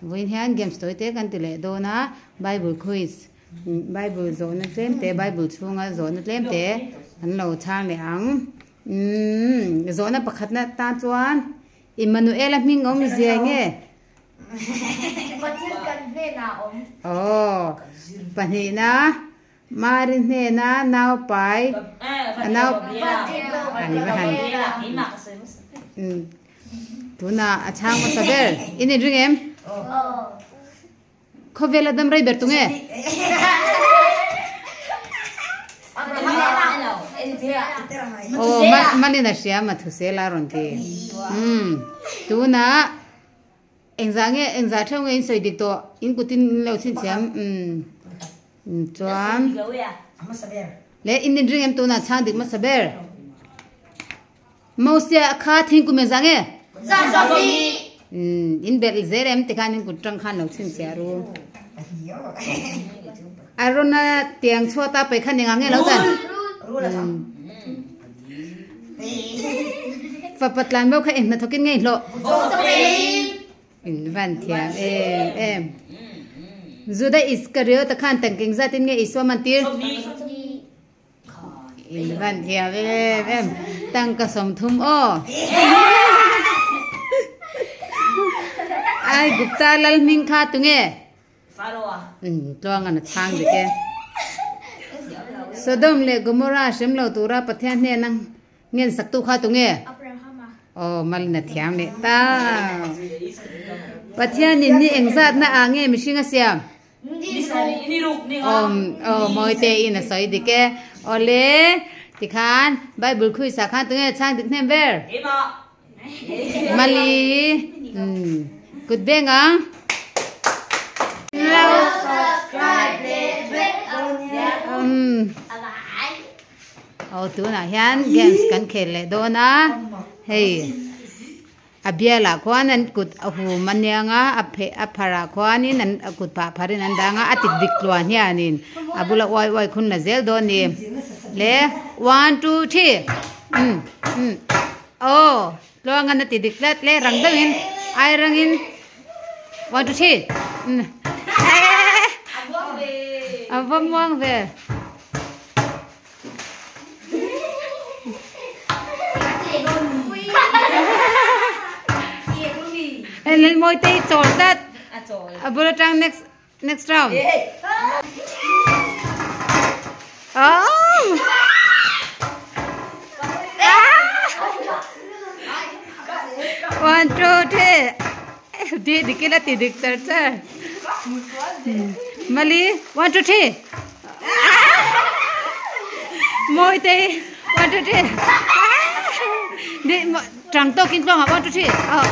Với hiện games tối tế kan tile do na Bible quiz Bible zone na tlem te Bible chunga zone na tlem te an lo chang le ang zone na pakhat na ta chuan Emmanuel ming om zia nge Patil kan ne na om oh pani na marin ne na naw pai naw ani ba han tuna achang ma saber ini ring em Kovela dam rai bertunge oh malina sia ma thusela ronti tuna engza thong in soi dik to in kutin lo sin siam chuan le in din ring em tuna chang dik ma saber Mausia kha thing ku me zange in bel zerem te kan in kutrang khan lo sin sia ru arona tiang chota pe khan ninga nge lo tan fa patlan bo kha en na thokin nge lo in van thiam em zuda is career ta khan tang king za tin nge iswa man tir in van thiam em tang ka som thum o ai gupta lal ming kha tunge faroa tuang an thang de ke Sodom le Gomorrah shimlo tura pathian ne nang ngen sak tu kha tunge oh mal na thiam le ta pathian ni engzat na ange mishinga siam oh moi te in soi de ke ole tikhan Bible khui sa khan tunge chang dik nem ver mali good benga tu na hian games kan khel le do na hey abiala kwan an kut ahu manyanga aphe aphara kwan in an akut pa pharin an danga atik dik lwan hianin abula wai wai khun na zel do ni le 1 2 3 oh lwang an ti dik let le rang dawin ai rangin 1 2 3 avam wang ve and then moi te chor that abula tang next round oh 1 2 3 di dikila ti dik char Mali 1 2 3 moi te 1 2 3 di trang to king klong 1 2 3 oh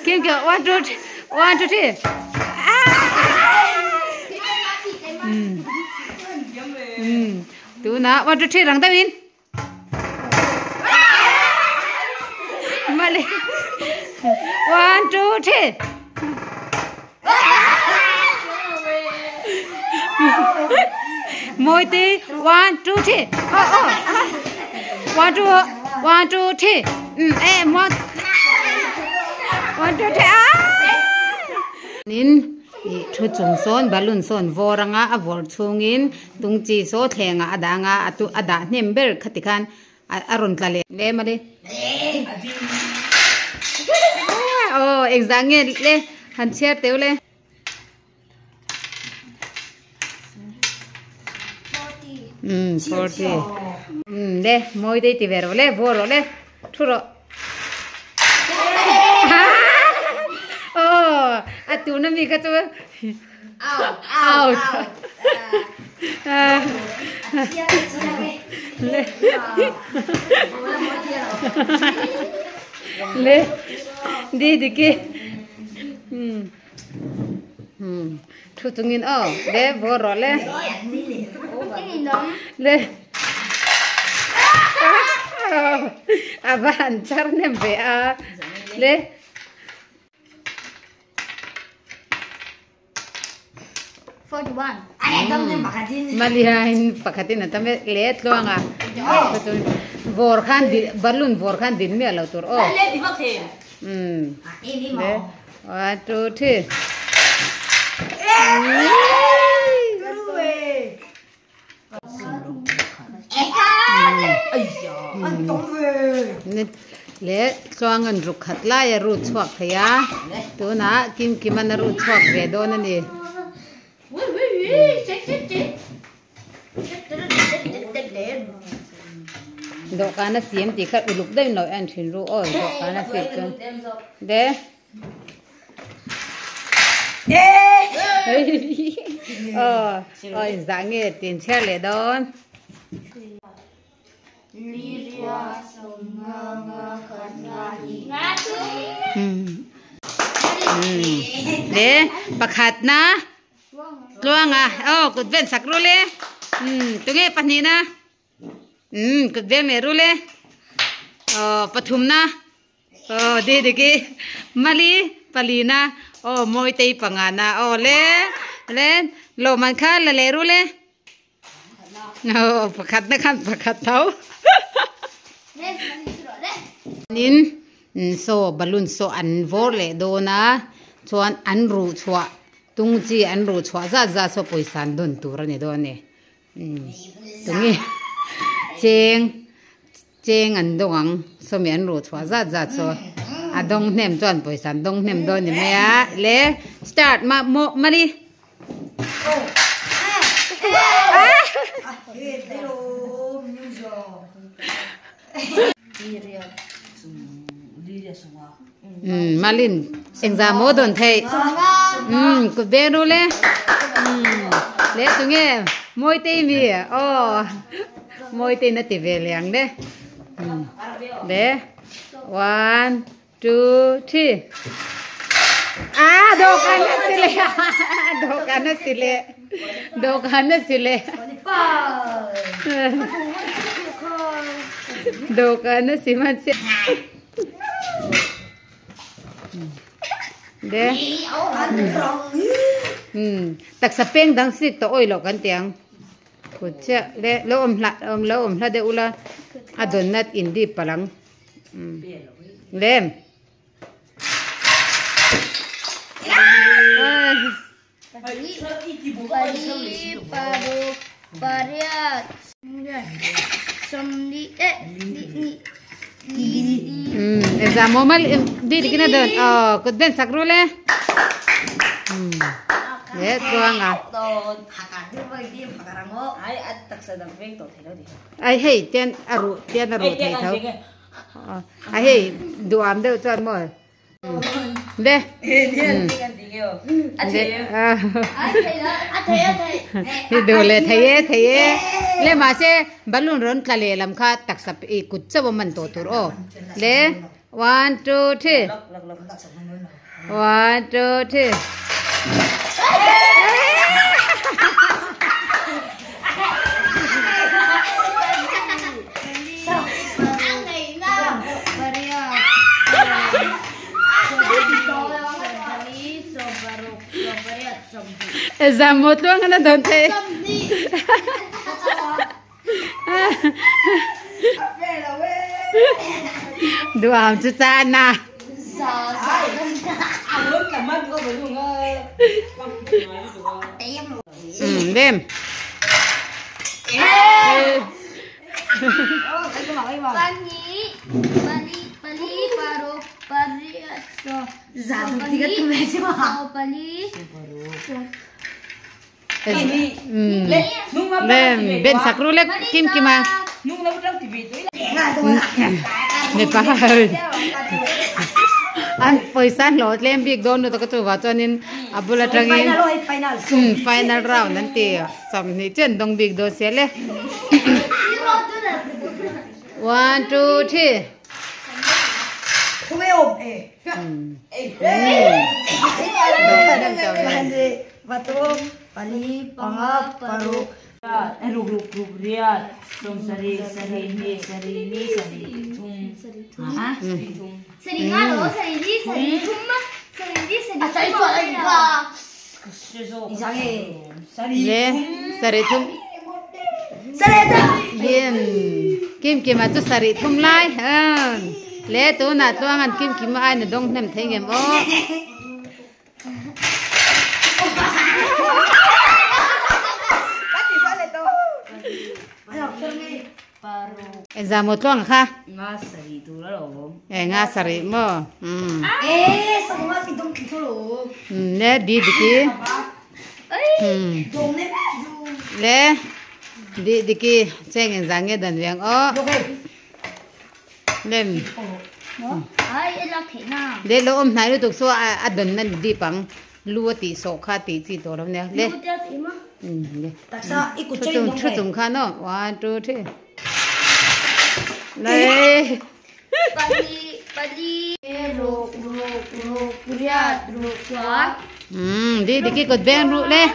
Kim kêu 1 2 3 tu na 1 2 3 rang ta win Mali 1 2 3 Moi ti 1 2 3 oh 1 2 3 em 1 2 3 nin thu chung son balun son voranga a vor chungin tungchi so thlenga adanga atu ada nember khatikhan aron tlale le mari oh exange le han cher teule 40 le moi dei ti vero le voro le thuro oh atu na mi ka to out le di dike thu tungin oh le voro le le aban charne be a le 41 malihain pakatin na tame let lo nga vor khan di balun vor khan din me lo tur oh le 1 2 3 lẽ cho ngân rục khát lại rụt chuột thấy á tụi nó kim kim ăn rụt chuột về đâu nè nè độ cá nó xiêm thì khát lục đây nói ăn chuyện rồi ôi độ cá nó xiêm cơ đấy ôi dáng nghe tiền xe lệ đó để bạc hạt na luang à cột ven sạc rule tụi nghe pani na cột ven mẹ rule pathum na đi cái mali palina môi tây pangana le lo man kha la le rule bạc hạt na kan bạc hạt tao nín so balloon so an vor le do na chuan an ru chua tung chi an ru chua za so poisan don tur ani do ne tungi cheng an dong so mi an ru chua za so adong nem chuan poisan dong nem do ni me a le start ma đi Malin exam mô đồn thầy cột bé đâu lẽ tụi nghe môi tây mi môi tây nó tỉ về liền đấy đấy 1 2 3 đồ ăn nó xì lệ đồ ăn nó xì man xì đấy tak sapeng dang sit to oi lo kan tiang ko cha le lo om hla de ula adon nat indi palang lem exam mo mal di kina don kut ben sakrule le tuang ai hey ten aru thei thau ai hey duam de chan mo de đồ lệ thấy lệ mà se balloon run kale lam kha tak sap e kut chabo man to tur o le 1 2 3 1 2 3 exam một luôn nó đồn thế đồ làm cho cha na đêm bên sạc ru lek kim kim à này pa an poisan lo lem big don to ka tu wa chonin abula trangin final round nanti sam ni chen dong big do se le 1 2 3 Pali pangap paru ruk riat som sari ni sari tum sari ngalo sari ni sari tum sari ka 이상해 sari tum kim kim mà chút sari tum lai lẽ tu na tuang an kim kim ai na dong nem theng em o exam หมดล่วงค่ะ nga sari tu la lo งาสริมอsama kita kita lo. เนี่ยดีดิกี้Dong ne. เล่ดีดิกี้เจ้งจังเงดันเวียงอ๋อเล่ม Ai elak na. เล่loไหนรู้ตุกซัวอดันนั่นดีปังลัวติโซคาติจีตัวแล้วเนี่ยเล่ Dia terima. เล่ Taksa ikut ชุด cari จุ่ม dong. ชุดจุ่มค่ะเนาะ1 2 3เลย Padi ruk riat ruk kuat. ดีดิกี้กดแบงรู้เลย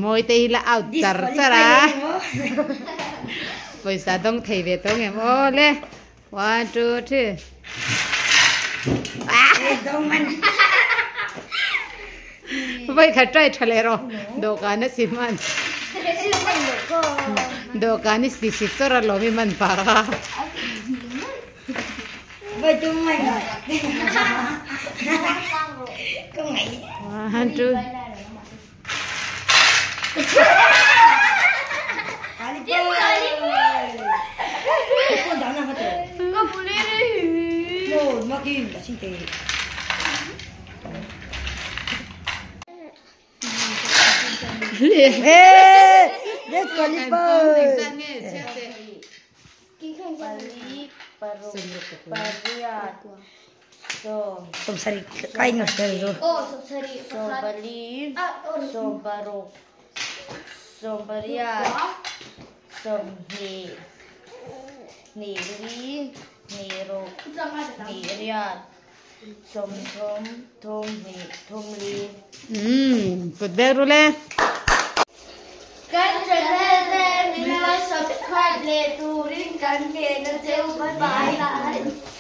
มวยตีละเอาจัดซะละปอยสาต้องเทเวตรงเงี้ยโอ้เลย1 2 3 Dong man. ไปขัดใจทะเลรอดอกานิสิมันดอกานิสิสิตระลมีมันปาระ Baju mai. Kau ngai. 1 2 Kali Kau dah nak kata. Kau boleh ni. Oh, makin dah cinta. Let's go lipat. pariat so Som sari kai ngas dari tu. so bali so barok so pariat so ni ri ni ro ni riat som thom li กดแบงรู้เลย Kan jangan minat subscribe le tu ring kan ke na bye bye.